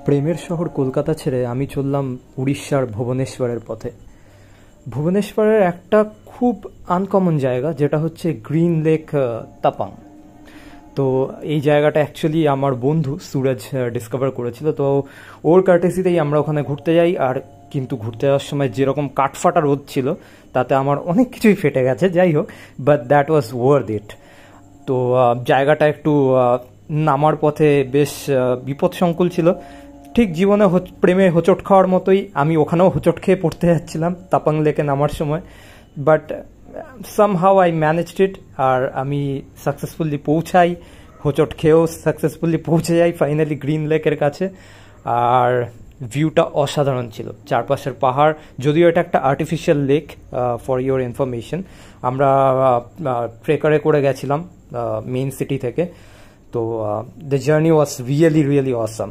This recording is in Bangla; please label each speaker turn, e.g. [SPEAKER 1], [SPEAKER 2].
[SPEAKER 1] প্রেমের শহর কলকাতা ছেড়ে আমি চললাম উড়িষ্যার ভুবনেশ্বরের পথে। ভুবনেশ্বরের একটা খুব আনকমন জায়গা, যেটা হচ্ছে গ্রিন লেক তাপাং। তো এই জায়গাটা অ্যাকচুয়ালি আমার বন্ধু সুরজ ডিসকভার করেছিল। তো ওর কার্টেসিতেই আমরা ওখানে ঘুরতে যাই। আর কিন্তু ঘুরতে যাওয়ার সময় যেরকম কাঠফাটা রোদ ছিল, তাতে আমার অনেক কিছুই ফেটে গেছে। যাই হোক, but that was worth it. তো জায়গাটা একটু নামার পথে বেশ বিপদসংকুল ছিল। ঠিক জীবনে প্রেমে হোঁচট খাওয়ার মতোই আমি ওখানেও হোঁচট খেয়ে পড়তে যাচ্ছিলাম তাপাং লেকে নামার সময়। বাট সামহাউ আই ম্যানেজড ইট, আর আমি সাকসেসফুলি পৌঁছাই। হোঁচট খেয়েও সাকসেসফুলি পৌঁছে যাই ফাইনালি গ্রিন লেকের কাছে। আর ভিউটা অসাধারণ ছিল, চারপাশের পাহাড়। যদিও এটা একটা artificial lake, for your information. আমরা ট্রেকারে করে গেছিলাম মেইন সিটি থেকে। তো the journey was really really awesome.